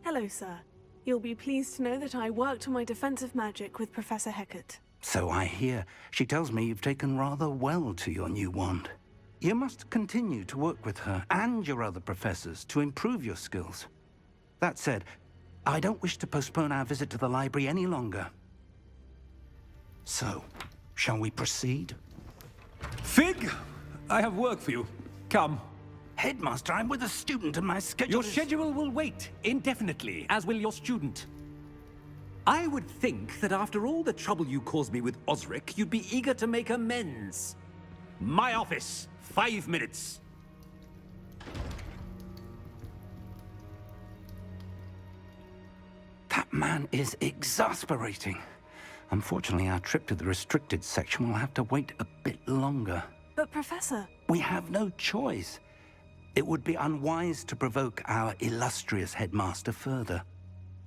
Hello, sir. You'll be pleased to know that I worked on my defensive magic with Professor Hecat. So I hear. She tells me you've taken rather well to your new wand. You must continue to work with her and your other professors to improve your skills. That said, I don't wish to postpone our visit to the library any longer. So, shall we proceed? Fig, I have work for you. Come. Headmaster, I'm with a student and my schedule Your schedule will wait indefinitely, as will your student. I would think that after all the trouble you caused me with Osric, you'd be eager to make amends. My office, 5 minutes. That man is exasperating. Unfortunately, our trip to the restricted section will have to wait a bit longer. But, Professor... We have no choice. It would be unwise to provoke our illustrious headmaster further.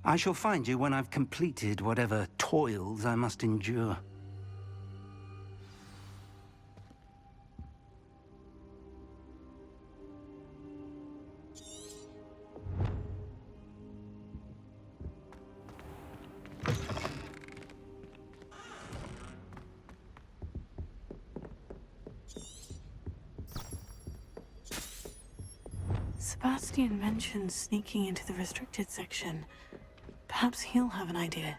I shall find you when I've completed whatever toils I must endure. Sebastian mentioned sneaking into the restricted section. Perhaps he'll have an idea.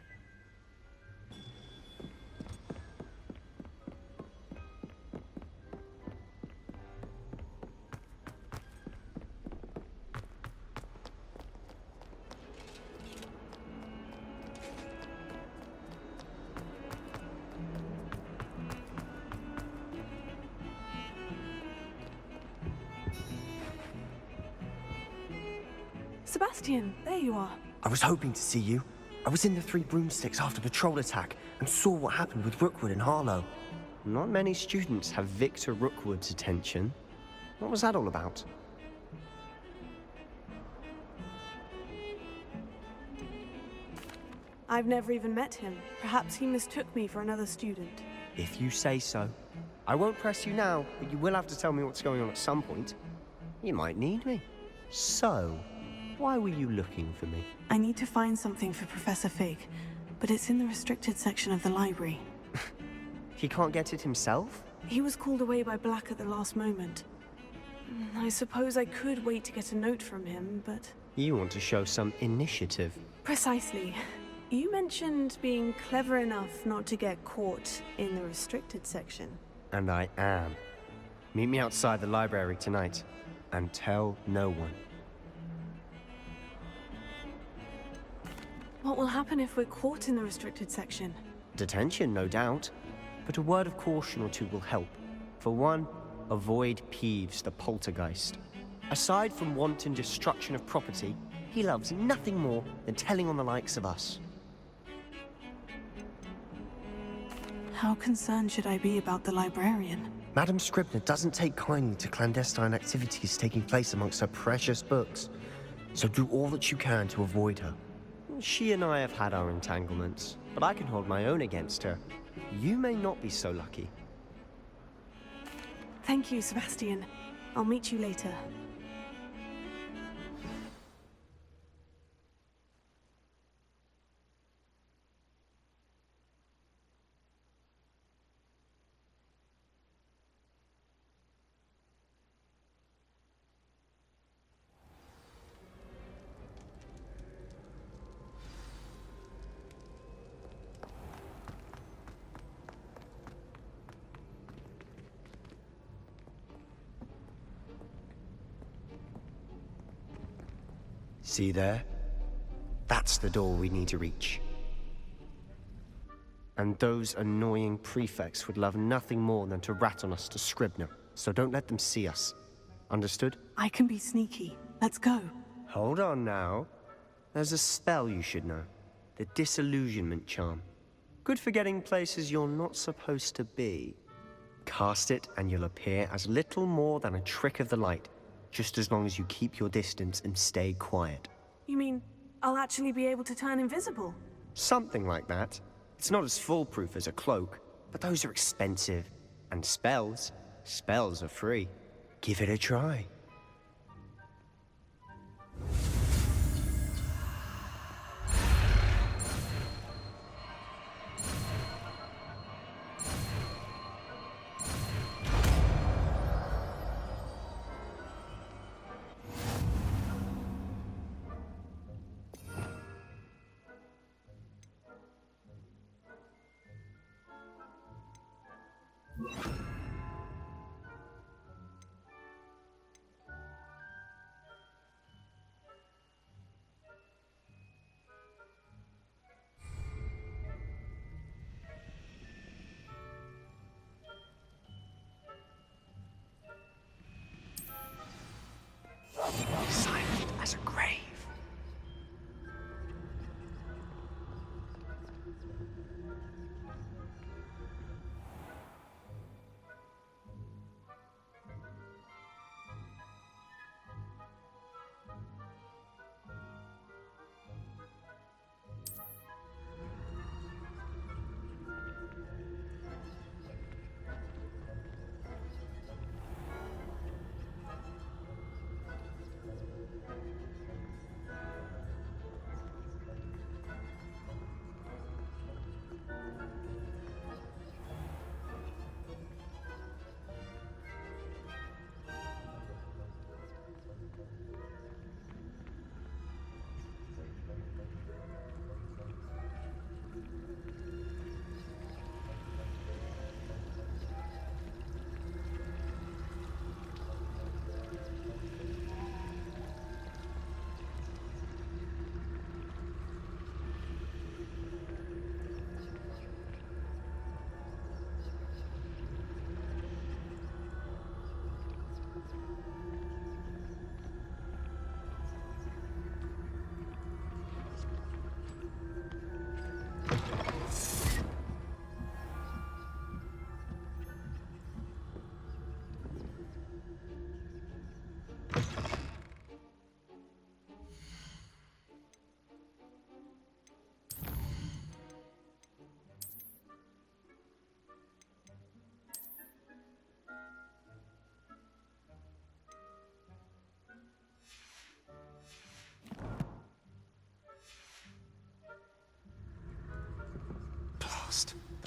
Sebastian, there you are. I was hoping to see you. I was in the Three Broomsticks after the troll attack and saw what happened with Rookwood and Harlow. Not many students have Victor Rookwood's attention. What was that all about? I've never even met him. Perhaps he mistook me for another student. If you say so. I won't press you now, but you will have to tell me what's going on at some point. You might need me. So, why were you looking for me? I need to find something for Professor Fig, but it's in the restricted section of the library. He can't get it himself? He was called away by Black at the last moment. I suppose I could wait to get a note from him, but... You want to show some initiative. Precisely. You mentioned being clever enough not to get caught in the restricted section. And I am. Meet me outside the library tonight, and tell no one. What will happen if we're caught in the restricted section? Detention, no doubt. But a word of caution or two will help. For one, avoid Peeves, the poltergeist. Aside from wanton destruction of property, he loves nothing more than telling on the likes of us. How concerned should I be about the librarian? Madame Scribner doesn't take kindly to clandestine activities taking place amongst her precious books. So do all that you can to avoid her. She and I have had our entanglements, but I can hold my own against her. You may not be so lucky. Thank you, Sebastian. I'll meet you later. See there? That's the door we need to reach. And those annoying prefects would love nothing more than to rat on us to Scribner, so don't let them see us. Understood? I can be sneaky. Let's go. Hold on now. There's a spell you should know. The Disillusionment Charm. Good for getting places you're not supposed to be. Cast it and you'll appear as little more than a trick of the light, just as long as you keep your distance and stay quiet. You mean I'll actually be able to turn invisible? Something like that. It's not as foolproof as a cloak, but those are expensive. And spells are free. Give it a try.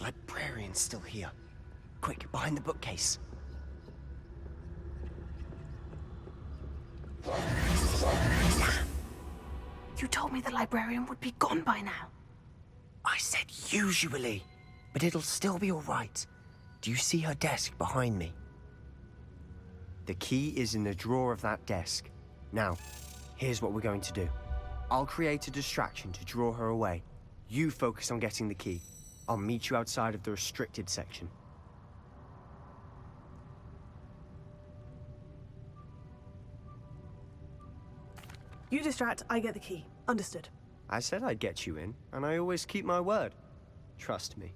librarian's still here. Quick, behind the bookcase. You told me the librarian would be gone by now. I said usually, but it'll still be all right. Do you see her desk behind me? The key is in the drawer of that desk. Now, here's what we're going to do. I'll create a distraction to draw her away. You focus on getting the key. I'll meet you outside of the restricted section. You distract, I get the key. Understood. I said I'd get you in, and I always keep my word. Trust me.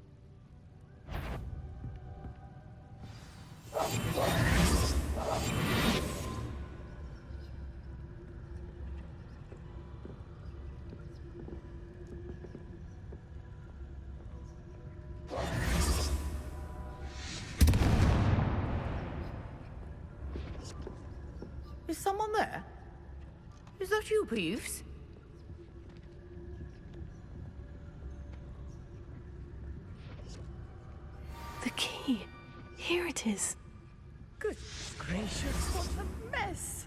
Is someone there? Is that you, Peeves? The key. Here it is. Good gracious, what a mess!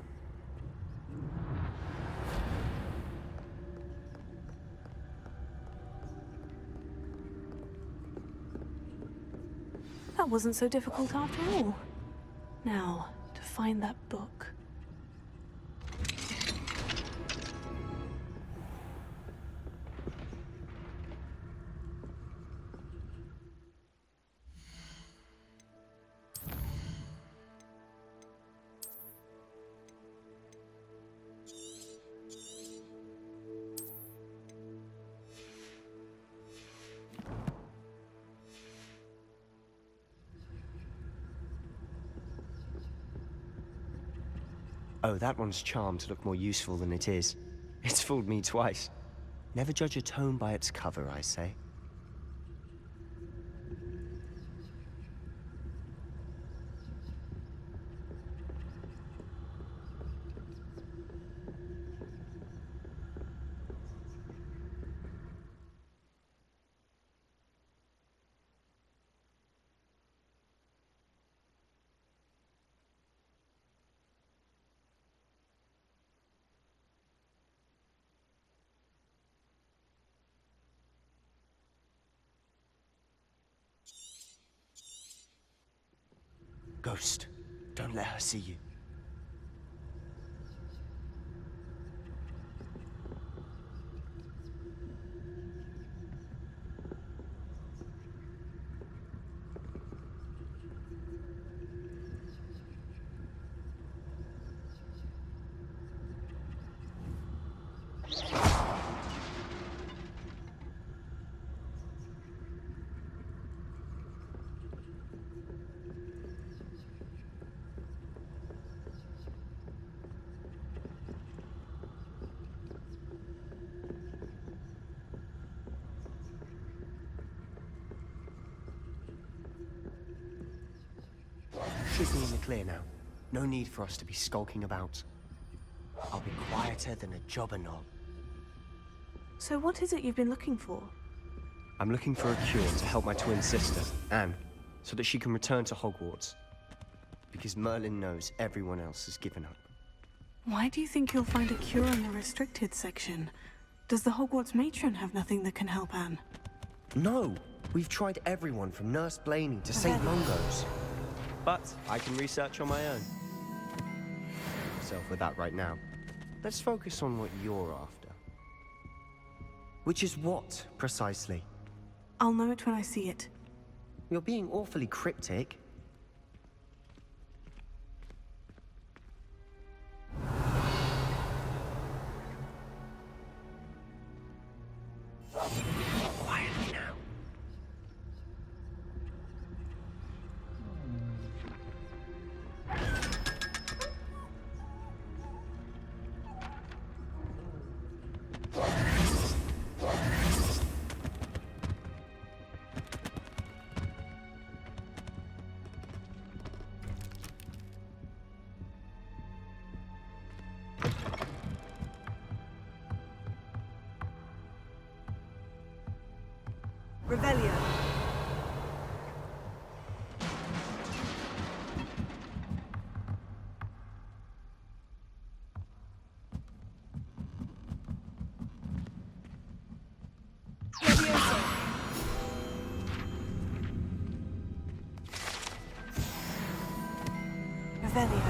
That wasn't so difficult after all. Now, to find that book. Oh, that one's charmed to look more useful than it is. It's fooled me twice. Never judge a tome by its cover, I say. Ghost, don't let her see you. Should be in the clear now. No need for us to be skulking about. I'll be quieter than a jobber knob. So what is it you've been looking for? I'm looking for a cure to help my twin sister, Anne, so that she can return to Hogwarts. Because Merlin knows everyone else has given up. Why do you think you'll find a cure in the restricted section? Does the Hogwarts matron have nothing that can help Anne? No! We've tried everyone from Nurse Blaney to St. Mungo's. But I can research on my own. Myself with that right now. Let's focus on what you're after. Which is what, precisely? I'll know it when I see it. You're being awfully cryptic. Quietly now. Revelio. Revelio.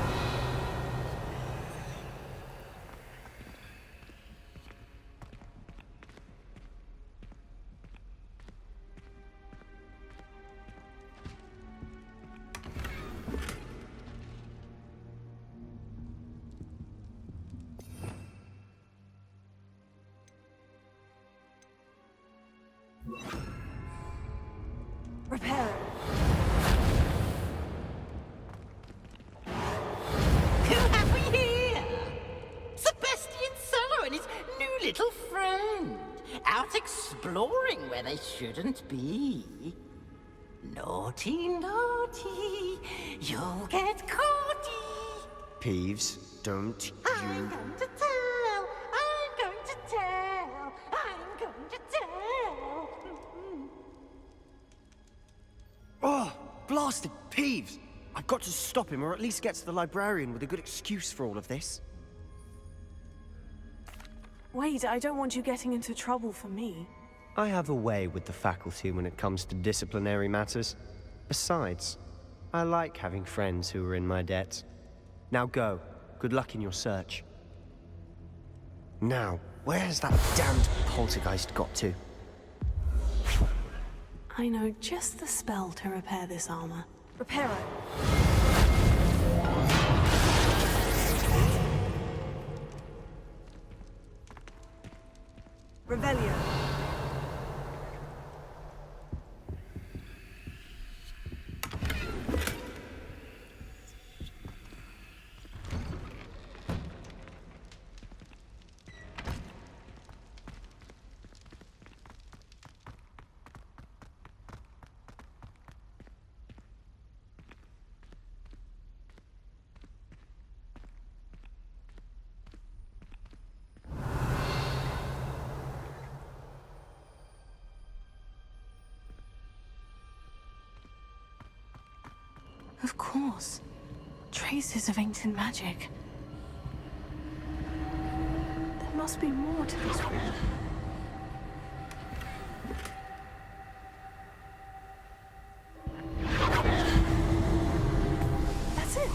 Reparo. Who have we here? Sebastian Sallow and his new little friend. Out exploring where they shouldn't be. Naughty, naughty. You'll get caughty. Peeves, don't I'm you... going to tell. I'm going to tell. I'm going to tell. Oh, blasted Peeves! I've got to stop him, or at least get to the librarian with a good excuse for all of this. Wait, I don't want you getting into trouble for me. I have a way with the faculty when it comes to disciplinary matters. Besides, I like having friends who are in my debt. Now go. Good luck in your search. Now, where has that damned poltergeist got to? I know just the spell to repair this armor. Reparo. Revelio. Of course. Traces of ancient magic. There must be more to this room. That's it!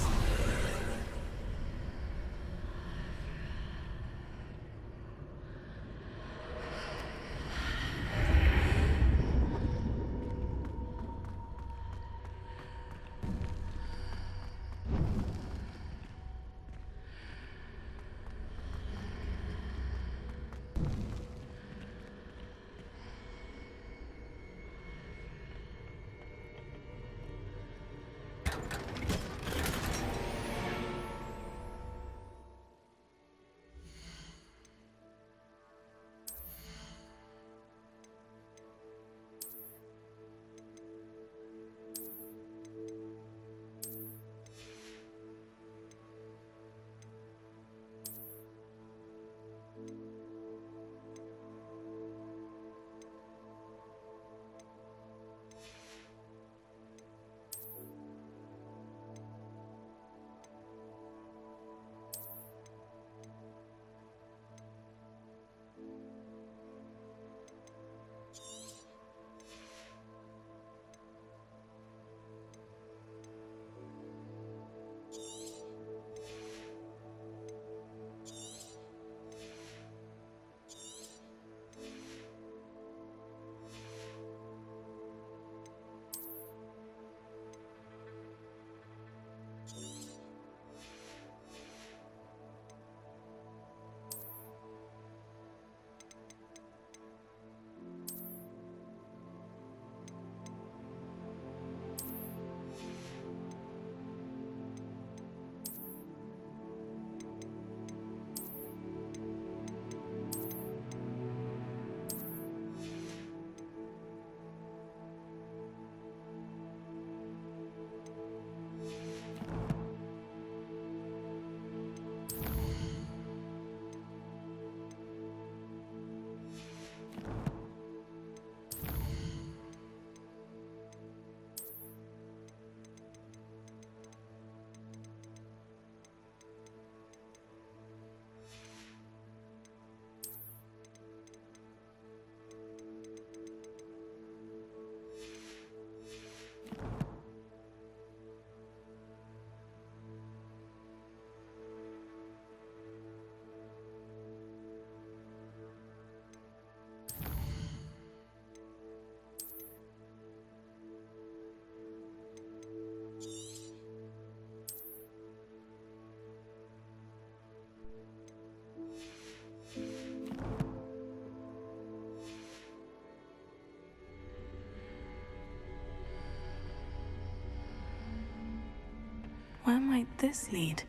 Where might this lead?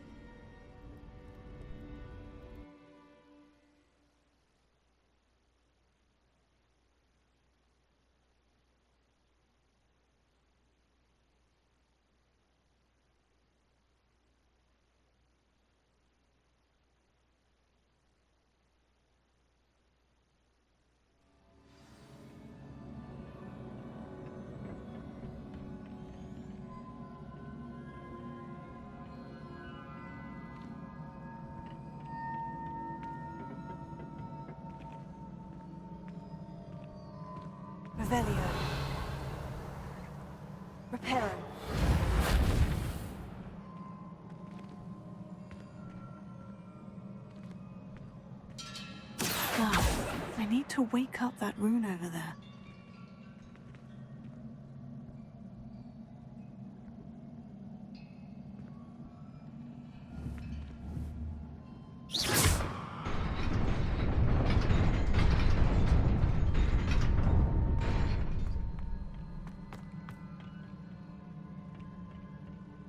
Revelio. Reparo. Ah, I need to wake up that rune over there.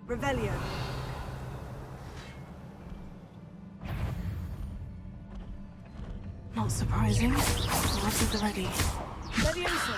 Revelio. Not surprising. Lots at the ready. Levioso.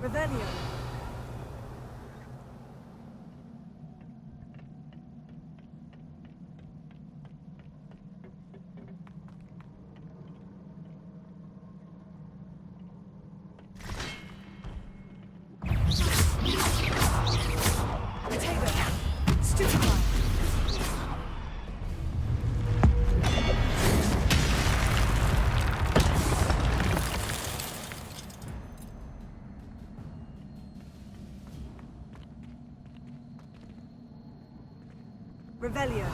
Revelio. Potato. Stupefy. Revelio.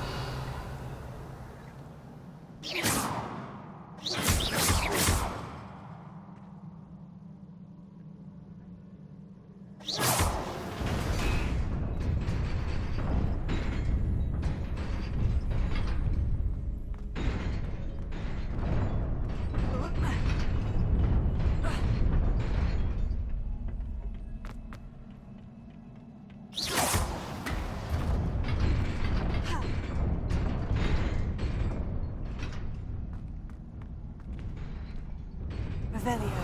Revelio.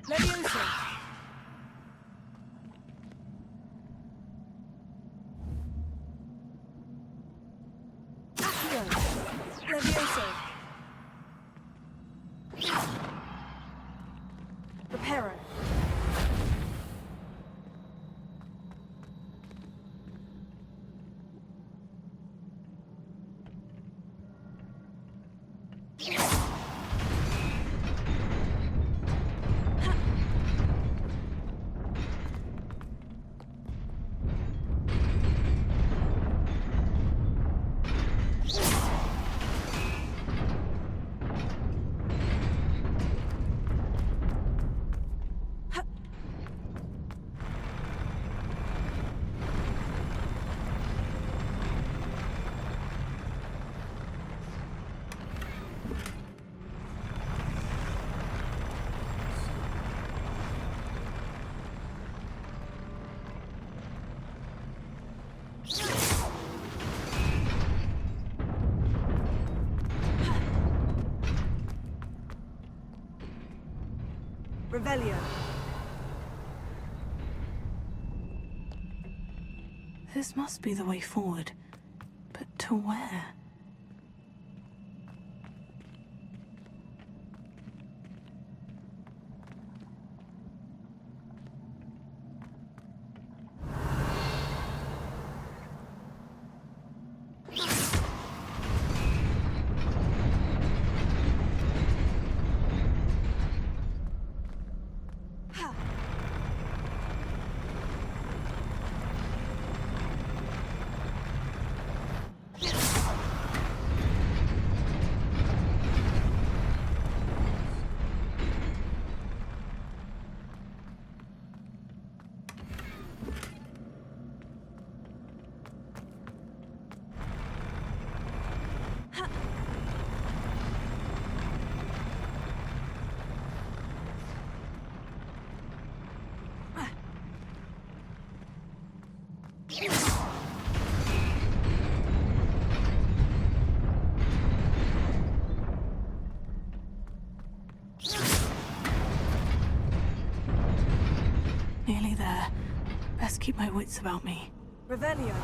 Levioso. Accio. Levioso. Reparo. Revelio. This must be the way forward. But to where? Nearly there. Best keep my wits about me. Revelio.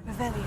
Revelio.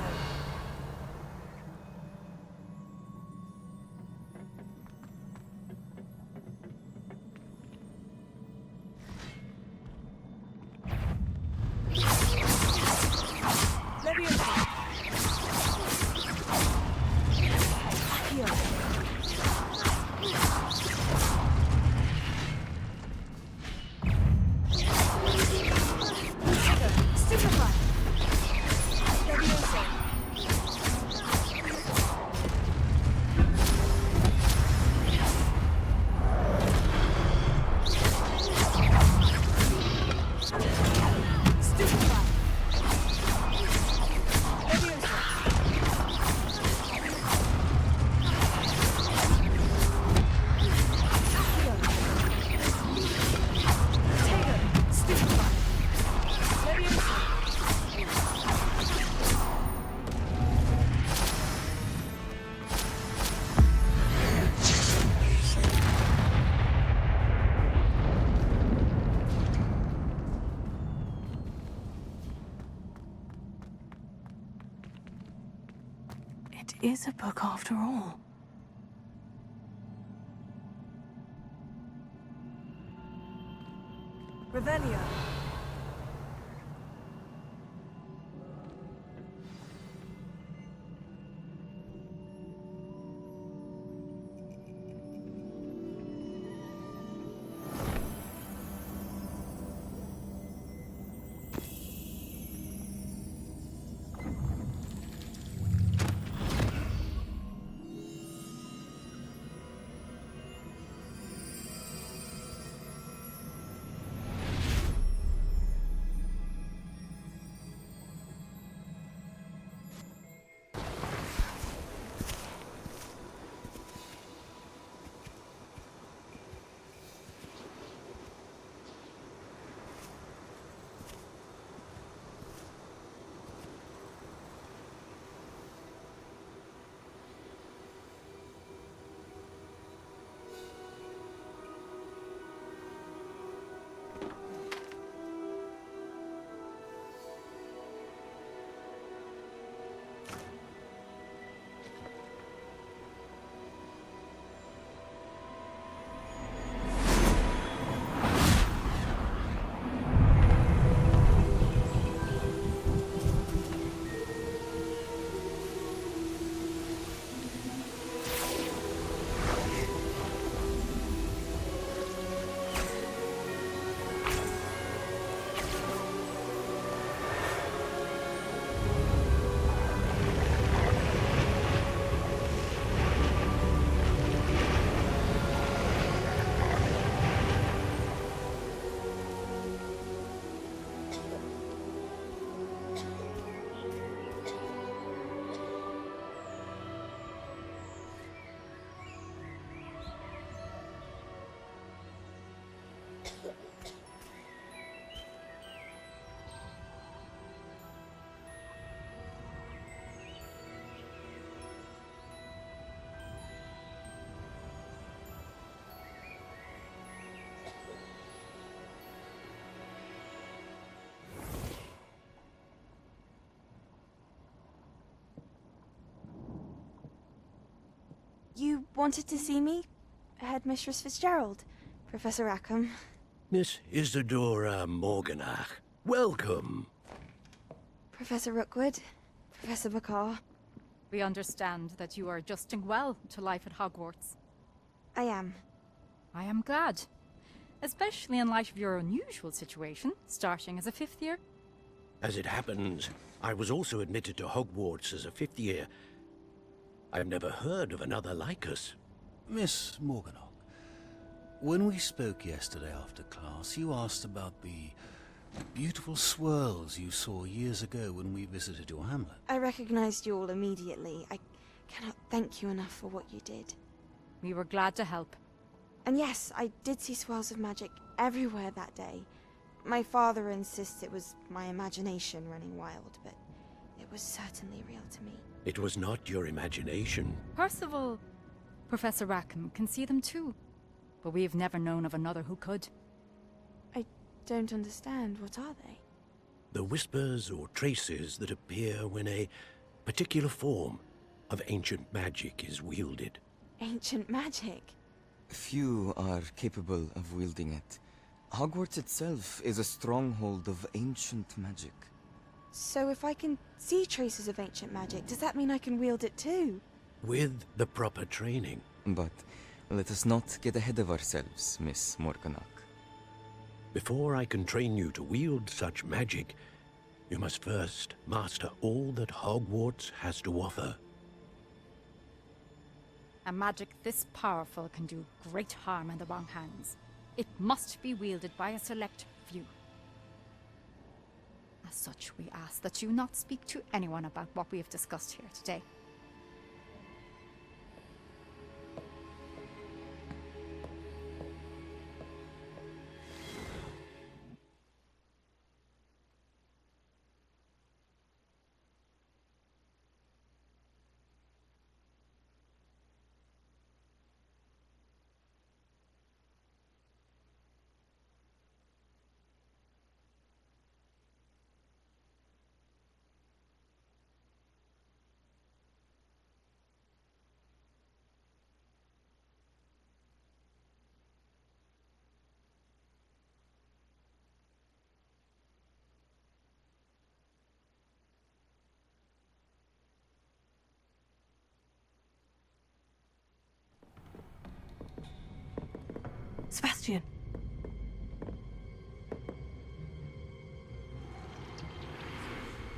It is a book after all. Revelio. You wanted to see me? Headmistress Fitzgerald? Professor Rackham? Miss Isadora Morganach, welcome. Professor Rookwood? Professor Bakar? We understand that you are adjusting well to life at Hogwarts. I am. I am glad. Especially in light of your unusual situation, starting as a 5th year. As it happens, I was also admitted to Hogwarts as a 5th year. I've never heard of another like us. Miss Morganach, when we spoke yesterday after class, you asked about the beautiful swirls you saw years ago when we visited your hamlet. I recognized you all immediately. I cannot thank you enough for what you did. We were glad to help. And yes, I did see swirls of magic everywhere that day. My father insists it was my imagination running wild, but it was certainly real to me. It was not your imagination. Percival, Professor Rackham can see them too. But we've never known of another who could. I don't understand. What are they? The whispers or traces that appear when a particular form of ancient magic is wielded. Ancient magic? Few are capable of wielding it. Hogwarts itself is a stronghold of ancient magic. So if I can see traces of ancient magic, does that mean I can wield it too? With the proper training. But let us not get ahead of ourselves, Miss Morganach. Before I can train you to wield such magic, you must first master all that Hogwarts has to offer. A magic this powerful can do great harm in the wrong hands. It must be wielded by a select few. As such, we ask that you not speak to anyone about what we have discussed here today. Sebastian.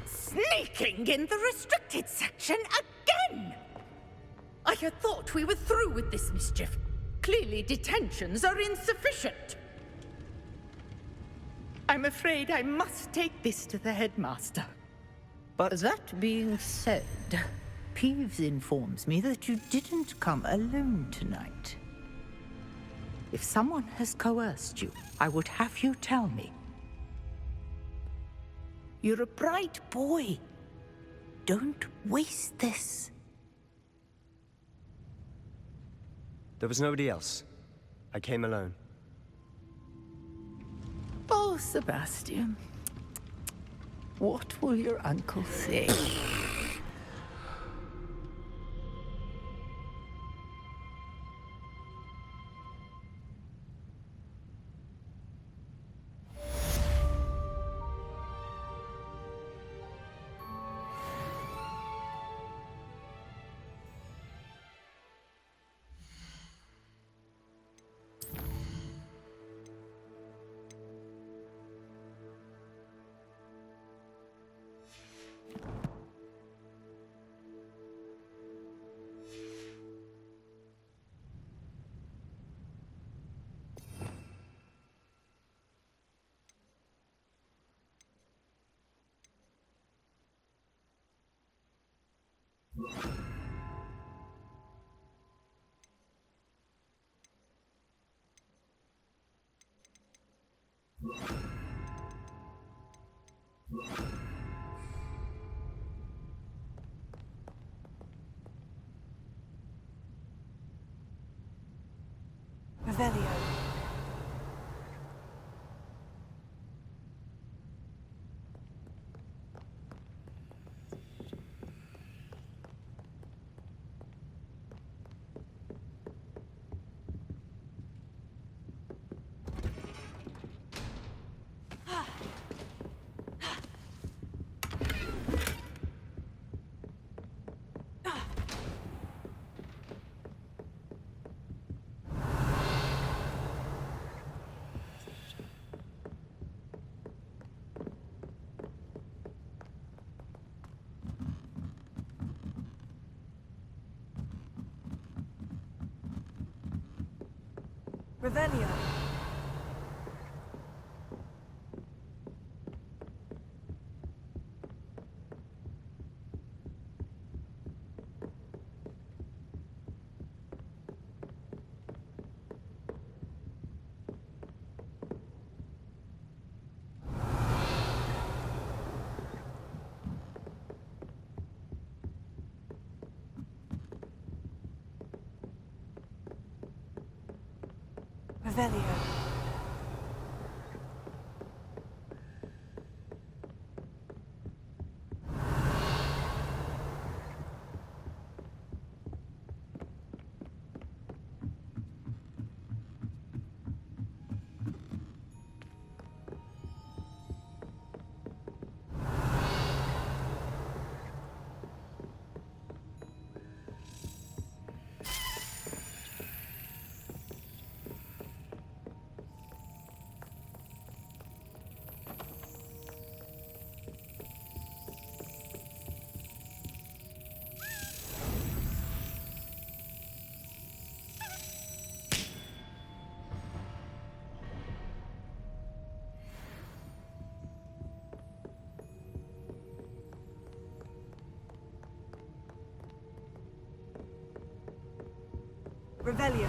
Sneaking in the restricted section again! I had thought we were through with this mischief. Clearly detentions are insufficient. I'm afraid I must take this to the headmaster. But That being said, Peeves informs me that you didn't come alone tonight. If someone has coerced you, I would have you tell me. You're a bright boy. Don't waste this. there was nobody else. I came alone. Oh, Sebastian. What will your uncle say? Revelio. Revelio. Revelio. Revelio.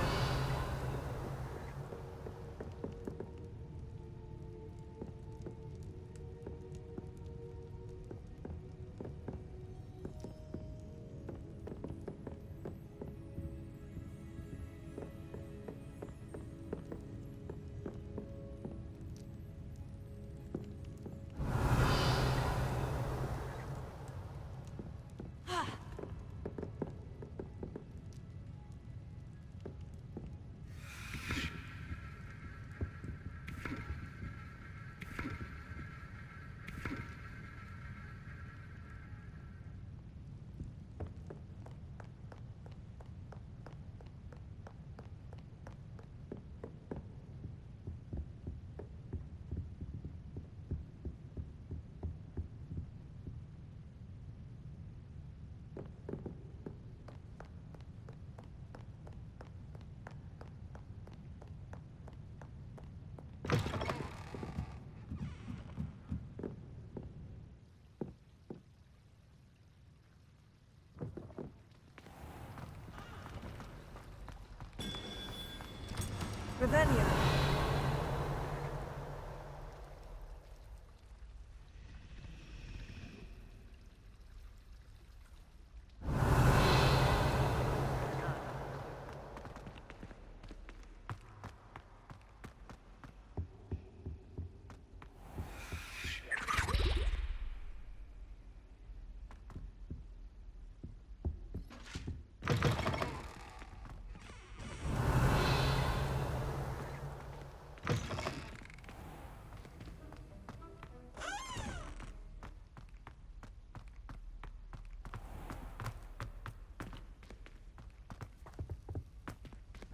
Revelio.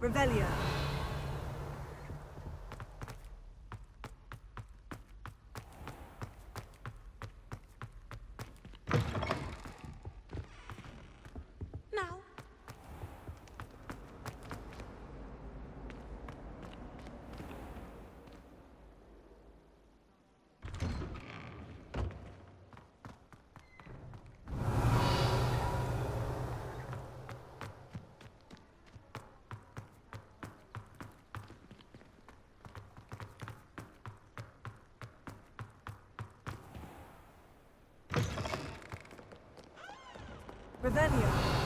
Revelio. Now. Revelio.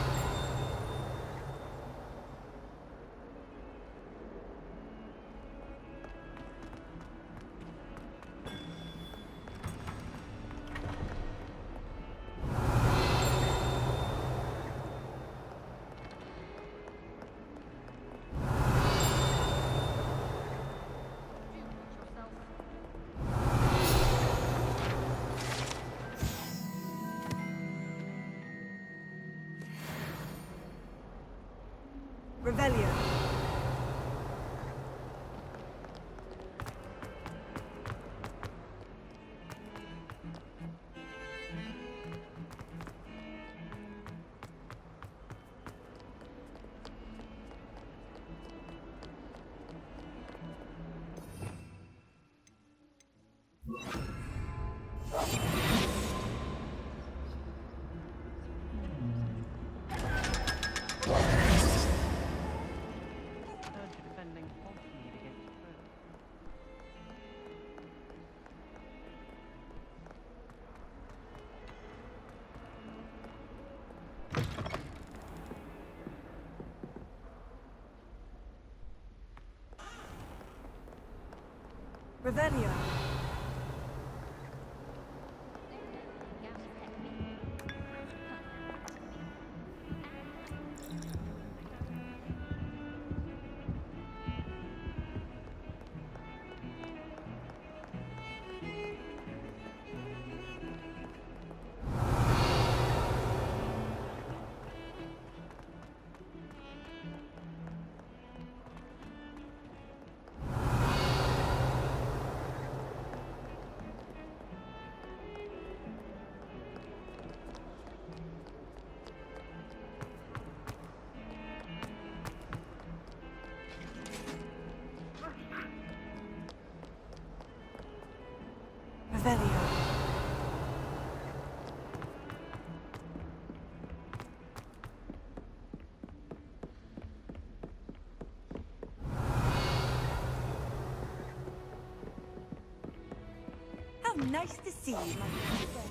Revelio. Revelio. Revelio. How nice to see you, my little friend.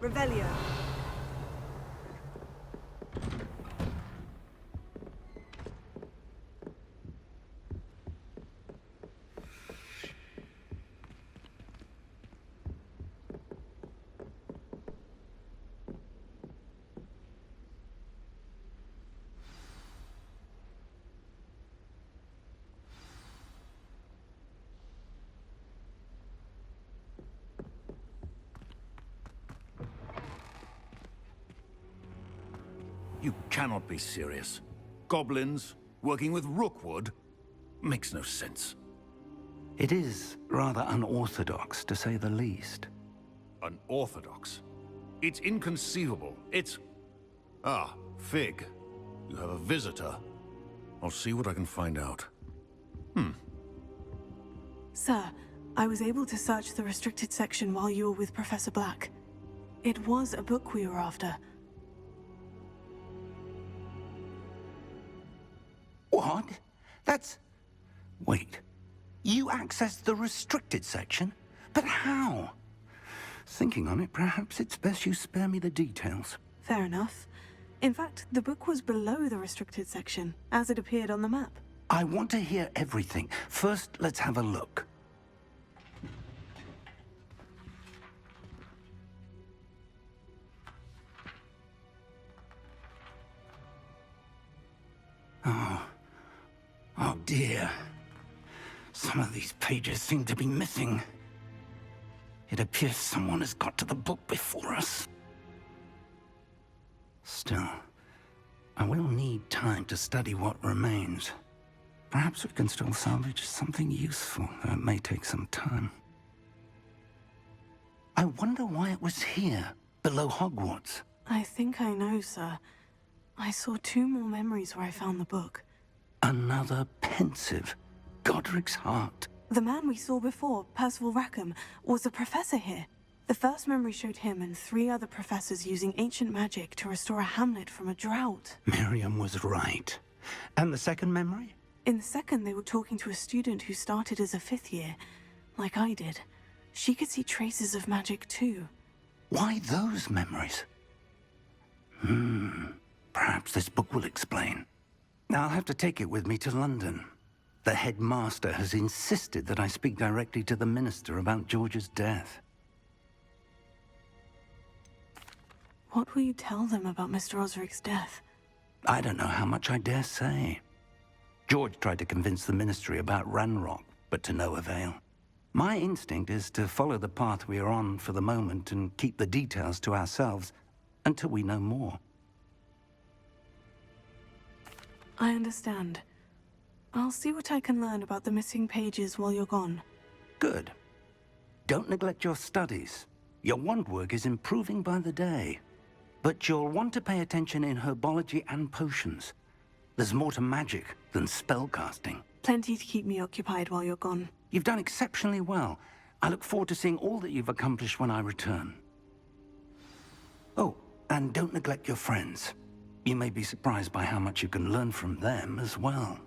Revelio. You cannot be serious. Goblins working with Rookwood? Makes no sense. It is rather unorthodox, to say the least. Unorthodox? It's inconceivable. It's... Ah, Fig. You have a visitor. I'll see what I can find out. Sir, I was able to search the restricted section while you were with Professor Black. It was a book we were after. What? That's... Wait. You accessed the restricted section? But how? Thinking on it, perhaps it's best you spare me the details. Fair enough. In fact, the book was below the restricted section, as it appeared on the map. I want to hear everything. First, let's have a look. Oh dear. Some of these pages seem to be missing. It appears someone has got to the book before us. Still, I will need time to study what remains. Perhaps we can still salvage something useful, though it may take some time. I wonder why it was here, below Hogwarts. I think I know, sir. I saw 2 more memories where I found the book. Another pensive. Godric's heart. The man we saw before, Percival Rackham, was a professor here. The first memory showed him and 3 other professors using ancient magic to restore a hamlet from a drought. Miriam was right. And the second memory? In the second, they were talking to a student who started as a 5th year, like I did. She could see traces of magic too. Why those memories? Perhaps this book will explain. I'll have to take it with me to London. The headmaster has insisted that I speak directly to the minister about George's death. What will you tell them about Mr. Osric's death? I don't know how much I dare say. George tried to convince the ministry about Ranrock, but to no avail. My instinct is to follow the path we are on for the moment and keep the details to ourselves until we know more. I understand. I'll see what I can learn about the missing pages while you're gone. Good. Don't neglect your studies. Your wand work is improving by the day. But you'll want to pay attention in herbology and potions. There's more to magic than spellcasting. Plenty to keep me occupied while you're gone. You've done exceptionally well. I look forward to seeing all that you've accomplished when I return. Oh, and don't neglect your friends. You may be surprised by how much you can learn from them as well.